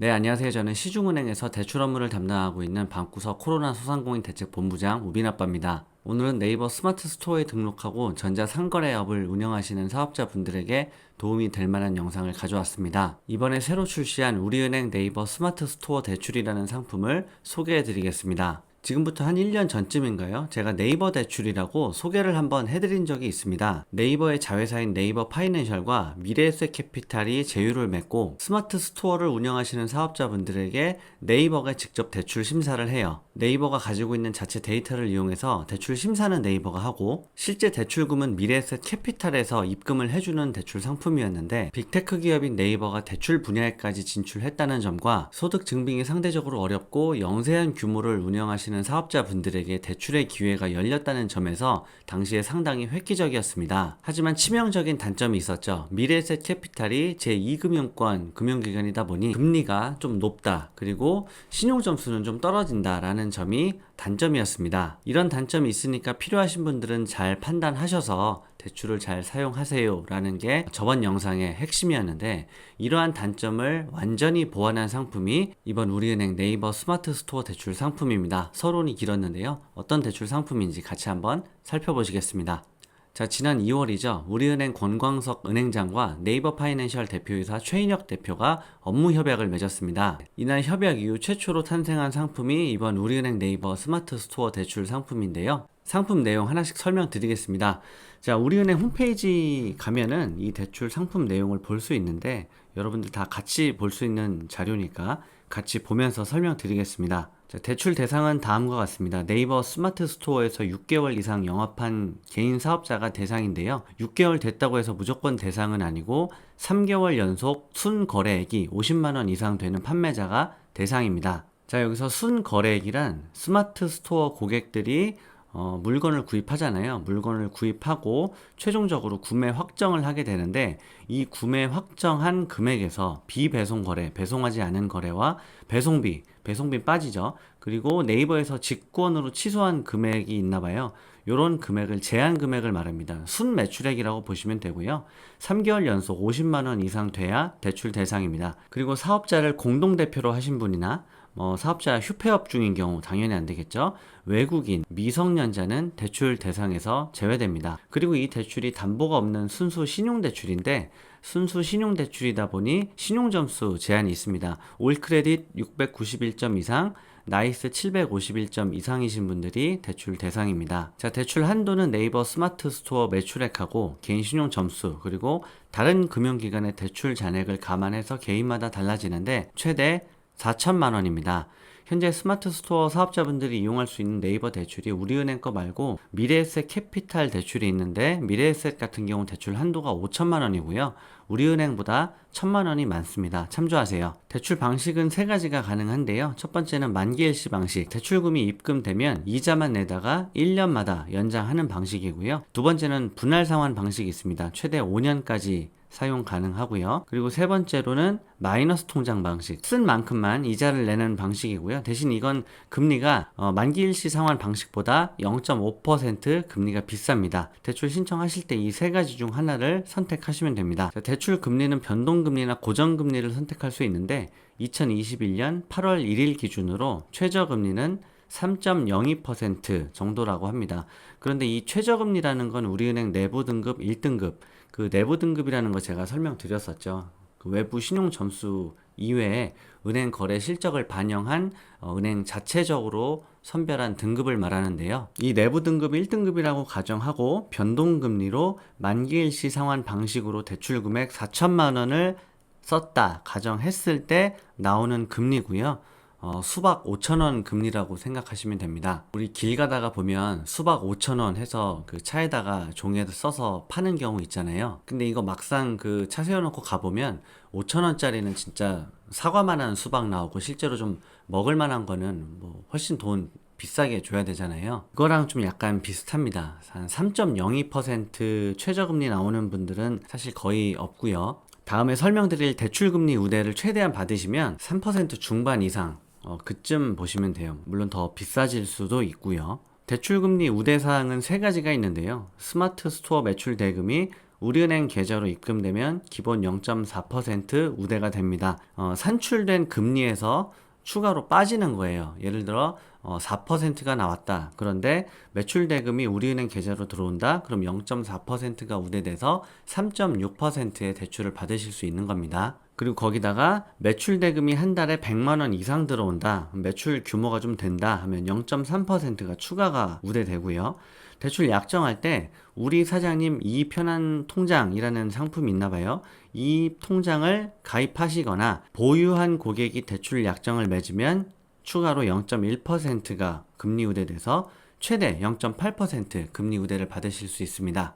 네, 안녕하세요. 저는 시중은행에서 대출 업무를 담당하고 있는 방구석 코로나 소상공인 대책 본부장 우빈 아빠입니다. 오늘은 네이버 스마트 스토어에 등록하고 전자상거래업을 운영하시는 사업자분들에게 도움이 될 만한 영상을 가져왔습니다. 이번에 새로 출시한 우리은행 네이버 스마트 스토어 대출이라는 상품을 소개해 드리겠습니다. 지금부터 한 1년 전쯤인가요? 제가 네이버 대출이라고 소개를 한번 해드린 적이 있습니다. 네이버의 자회사인 네이버 파이낸셜과 미래에셋 캐피탈이 제휴를 맺고 스마트 스토어를 운영하시는 사업자분들에게 네이버가 직접 대출 심사를 해요. 네이버가 가지고 있는 자체 데이터를 이용해서 대출 심사는 네이버가 하고 실제 대출금은 미래에셋 캐피탈에서 입금을 해주는 대출 상품이었는데 빅테크 기업인 네이버가 대출 분야에까지 진출했다는 점과 소득 증빙이 상대적으로 어렵고 영세한 규모를 운영하시는 사업자분들에게 대출의 기회가 열렸다는 점에서 당시에 상당히 획기적이었습니다. 하지만 치명적인 단점이 있었죠. 미래에셋 캐피탈이 제2금융권 금융기관이다 보니 금리가 좀 높다, 그리고 신용점수는 좀 떨어진다라는 점이 단점이었습니다. 이런 단점이 있으니까 필요하신 분들은 잘 판단하셔서 대출을 잘 사용하세요 라는 게 저번 영상의 핵심이었는데, 이러한 단점을 완전히 보완한 상품이 이번 우리은행 네이버 스마트 스토어 대출 상품입니다. 서론이 길었는데요. 어떤 대출 상품인지 같이 한번 살펴보시겠습니다. 자, 지난 2월이죠. 우리은행 권광석 은행장과 네이버 파이낸셜 대표이사 최인혁 대표가 업무 협약을 맺었습니다. 이날 협약 이후 최초로 탄생한 상품이 이번 우리은행 네이버 스마트 스토어 대출 상품인데요. 상품 내용 하나씩 설명드리겠습니다. 자, 우리은행 홈페이지 가면은 이 대출 상품 내용을 볼 수 있는데, 여러분들 다 같이 볼 수 있는 자료니까 같이 보면서 설명드리겠습니다. 자, 대출 대상은 다음과 같습니다. 네이버 스마트 스토어에서 6개월 이상 영업한 개인 사업자가 대상인데요. 6개월 됐다고 해서 무조건 대상은 아니고 3개월 연속 순거래액이 50만원 이상 되는 판매자가 대상입니다. 자, 여기서 순거래액이란 스마트 스토어 고객들이 물건을 구입하잖아요. 물건을 구입하고 최종적으로 구매 확정을 하게 되는데, 이 구매 확정한 금액에서 비배송 거래, 배송하지 않은 거래와 배송비 빠지죠. 그리고 네이버에서 직권으로 취소한 금액이 있나 봐요. 요런 금액을, 제한 금액을 말합니다. 순 매출액이라고 보시면 되고요. 3개월 연속 50만 원 이상 돼야 대출 대상입니다. 그리고 사업자를 공동대표로 하신 분이나 사업자 휴폐업 중인 경우 당연히 안 되겠죠. 외국인, 미성년자는 대출 대상에서 제외됩니다. 그리고 이 대출이 담보가 없는 순수 신용대출인데, 순수 신용대출이다 보니 신용점수 제한이 있습니다. 올 크레딧 691점 이상, 나이스 751점 이상이신 분들이 대출 대상입니다. 자, 대출 한도는 네이버 스마트 스토어 매출액하고 개인 신용 점수, 그리고 다른 금융기관의 대출 잔액을 감안해서 개인마다 달라지는데 최대 4천만 원입니다. 현재 스마트 스토어 사업자분들이 이용할 수 있는 네이버 대출이 우리은행 거 말고 미래에셋 캐피탈 대출이 있는데, 미래에셋 같은 경우 대출 한도가 5천만 원이고요. 우리은행보다 1천만 원이 많습니다. 참조하세요. 대출 방식은 세 가지가 가능한데요. 첫 번째는 만기일시 방식. 대출금이 입금되면 이자만 내다가 1년마다 연장하는 방식이고요. 두 번째는 분할 상환 방식이 있습니다. 최대 5년까지 사용 가능하고요. 그리고 세 번째로는 마이너스 통장 방식, 쓴 만큼만 이자를 내는 방식이고요. 대신 이건 금리가 만기일시 상환 방식보다 0.5% 금리가 비쌉니다. 대출 신청하실 때 이 세 가지 중 하나를 선택하시면 됩니다. 자, 대출 금리는 변동금리나 고정금리를 선택할 수 있는데, 2021년 8월 1일 기준으로 최저금리는 3.02% 정도라고 합니다. 그런데 이 최저금리라는 건 우리은행 내부 등급 1등급, 그 내부 등급이라는 거 제가 설명드렸었죠. 그 외부 신용 점수 이외에 은행 거래 실적을 반영한 은행 자체적으로 선별한 등급을 말하는데요. 이 내부 등급 1등급이라고 가정하고 변동금리로 만기일시 상환 방식으로 대출 금액 4천만 원을 썼다 가정했을 때 나오는 금리고요. 수박 5천원 금리라고 생각하시면 됩니다. 우리 길 가다가 보면 수박 5천원 해서 그 차에다가 종이에다 써서 파는 경우 있잖아요. 근데 이거 막상 그 차 세워놓고 가보면 5천원짜리는 진짜 사과만한 수박 나오고, 실제로 좀 먹을 만한 거는 뭐 훨씬 돈 비싸게 줘야 되잖아요. 그거랑 좀 약간 비슷합니다. 한 3.02% 최저금리 나오는 분들은 사실 거의 없고요. 다음에 설명드릴 대출금리 우대를 최대한 받으시면 3% 중반 이상, 그쯤 보시면 돼요. 물론 더 비싸질 수도 있고요. 대출금리 우대사항은 세 가지가 있는데요. 스마트 스토어 매출 대금이 우리은행 계좌로 입금되면 기본 0.4% 우대가 됩니다. 산출된 금리에서 추가로 빠지는 거예요. 예를 들어 4%가 나왔다. 그런데 매출 대금이 우리은행 계좌로 들어온다. 그럼 0.4%가 우대돼서 3.6%의 대출을 받으실 수 있는 겁니다. 그리고 거기다가 매출 대금이 한 달에 100만 원 이상 들어온다. 매출 규모가 좀 된다 하면 0.3%가 추가가 우대되고요. 대출 약정할 때 우리 사장님 이 편한 통장이라는 상품이 있나 봐요. 이 통장을 가입하시거나 보유한 고객이 대출 약정을 맺으면 추가로 0.1%가 금리 우대돼서 최대 0.8% 금리 우대를 받으실 수 있습니다.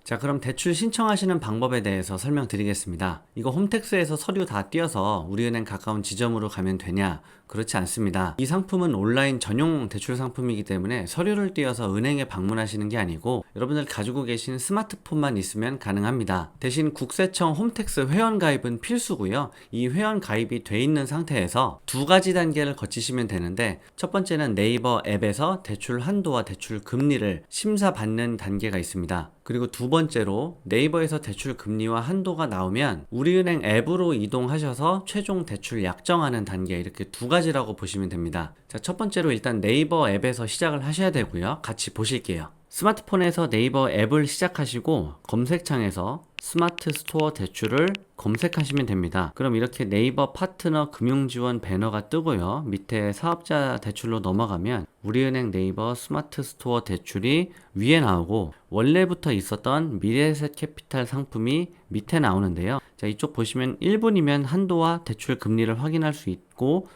자, 그럼 대출 신청하시는 방법에 대해서 설명드리겠습니다. 이거 홈택스에서 서류 다 띄어서 우리은행 가까운 지점으로 가면 되냐? 그렇지 않습니다. 이 상품은 온라인 전용 대출 상품이기 때문에 서류를 띄어서 은행에 방문하시는 게 아니고 여러분들 가지고 계신 스마트폰만 있으면 가능합니다. 대신 국세청 홈택스 회원 가입은 필수고요. 이 회원 가입이 돼 있는 상태에서 두 가지 단계를 거치시면 되는데, 첫 번째는 네이버 앱에서 대출 한도와 대출 금리를 심사받는 단계가 있습니다. 그리고 두 번째로 네이버에서 대출 금리와 한도가 나오면 우리은행 앱으로 이동하셔서 최종 대출 약정하는 단계, 이렇게 두 가지라고 보시면 됩니다. 자, 첫 번째로 일단 네이버 앱에서 시작을 하셔야 되고요. 같이 보실게요. 스마트폰에서 네이버 앱을 시작하시고 검색창에서 스마트 스토어 대출을 검색하시면 됩니다. 그럼 이렇게 네이버 파트너 금융지원 배너가 뜨고요. 밑에 사업자 대출로 넘어가면 우리은행 네이버 스마트 스토어 대출이 위에 나오고 원래부터 있었던 미래에셋 캐피탈 상품이 밑에 나오는데요. 자, 이쪽 보시면 1분이면 한도와 대출 금리를 확인할 수 있고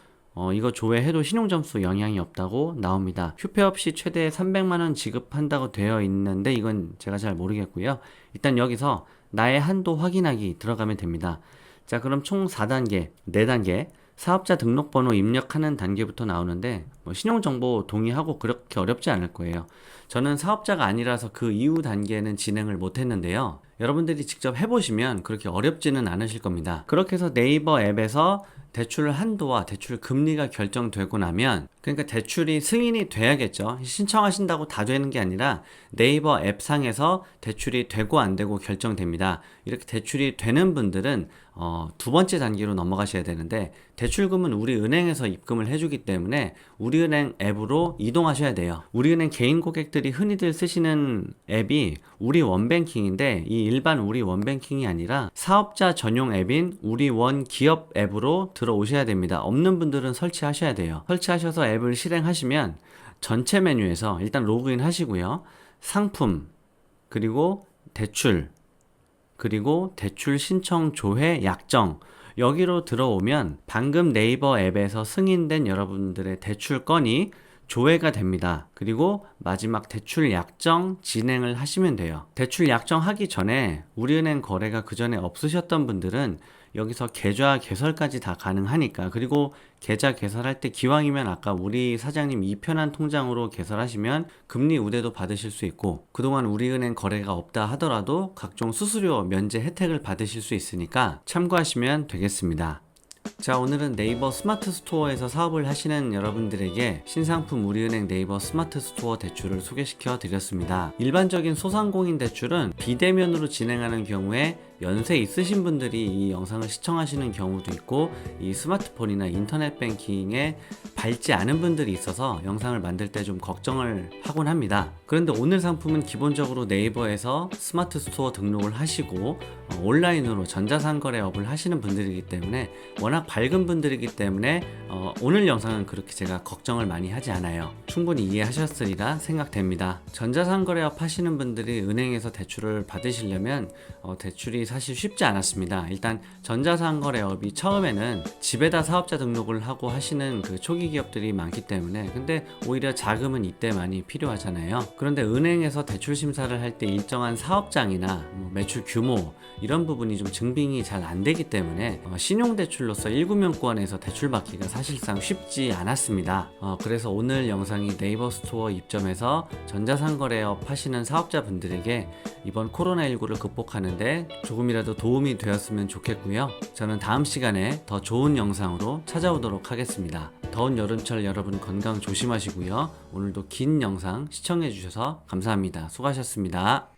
이거 조회해도 신용점수 영향이 없다고 나옵니다. 휴폐 없이 최대 300만원 지급한다고 되어 있는데 이건 제가 잘 모르겠고요. 일단 여기서 나의 한도 확인하기 들어가면 됩니다. 자, 그럼 총 4단계, 4단계 사업자 등록번호 입력하는 단계부터 나오는데 신용정보 동의하고 그렇게 어렵지 않을 거예요. 저는 사업자가 아니라서 그 이후 단계는 진행을 못했는데요. 여러분들이 직접 해보시면 그렇게 어렵지는 않으실 겁니다. 그렇게 해서 네이버 앱에서 대출 한도와 대출 금리가 결정되고 나면, 그러니까 대출이 승인이 돼야겠죠. 신청하신다고 다 되는 게 아니라 네이버 앱상에서 대출이 되고 안 되고 결정됩니다. 이렇게 대출이 되는 분들은 두 번째 단계로 넘어가셔야 되는데, 대출금은 우리 은행에서 입금을 해주기 때문에 우리은행 앱으로 이동하셔야 돼요. 우리은행 개인 고객들이 흔히들 쓰시는 앱이 우리 원뱅킹인데, 이 일반 우리 원뱅킹이 아니라 사업자 전용 앱인 우리 원 기업 앱으로 들어오셔야 됩니다. 없는 분들은 설치하셔야 돼요. 설치하셔서 앱을 실행하시면 전체 메뉴에서 일단 로그인 하시고요. 상품, 그리고 대출, 그리고 대출 신청 조회 약정, 여기로 들어오면 방금 네이버 앱에서 승인된 여러분들의 대출 건이 조회가 됩니다. 그리고 마지막 대출 약정 진행을 하시면 돼요. 대출 약정 하기 전에 우리은행 거래가 그 전에 없으셨던 분들은 여기서 계좌 개설까지 다 가능하니까, 그리고 계좌 개설할 때 기왕이면 아까 우리 사장님 이 편한 통장으로 개설하시면 금리 우대도 받으실 수 있고, 그동안 우리은행 거래가 없다 하더라도 각종 수수료 면제 혜택을 받으실 수 있으니까 참고하시면 되겠습니다. 자, 오늘은 네이버 스마트 스토어에서 사업을 하시는 여러분들에게 신상품 우리은행 네이버 스마트 스토어 대출을 소개시켜 드렸습니다. 일반적인 소상공인 대출은 비대면으로 진행하는 경우에 연세 있으신 분들이 이 영상을 시청하시는 경우도 있고, 이 스마트폰이나 인터넷 뱅킹에 밝지 않은 분들이 있어서 영상을 만들 때 좀 걱정을 하곤 합니다. 그런데 오늘 상품은 기본적으로 네이버에서 스마트 스토어 등록을 하시고 온라인으로 전자상거래업을 하시는 분들이기 때문에, 워낙 밝은 분들이기 때문에 오늘 영상은 그렇게 제가 걱정을 많이 하지 않아요. 충분히 이해하셨으리라 생각됩니다. 전자상거래업 하시는 분들이 은행에서 대출을 받으시려면 대출이 사실 쉽지 않았습니다. 일단 전자상거래업이 처음에는 집에다 사업자 등록을 하고 하시는 그 초기 기업들이 많기 때문에, 근데 오히려 자금은 이때 많이 필요하잖아요. 그런데 은행에서 대출 심사를 할 때 일정한 사업장이나 매출 규모 이런 부분이 좀 증빙이 잘 안 되기 때문에 신용대출로서 1금융권에서 대출 받기가 사실상 쉽지 않았습니다. 그래서 오늘 영상이 네이버 스토어 입점해서 전자상거래업 하시는 사업자분들에게 이번 코로나19를 극복하는데 조금이라도 도움이 되었으면 좋겠고요. 저는 다음 시간에 더 좋은 영상으로 찾아오도록 하겠습니다. 더운 여름철 여러분 건강 조심하시고요. 오늘도 긴 영상 시청해 주셔서 감사합니다. 수고하셨습니다.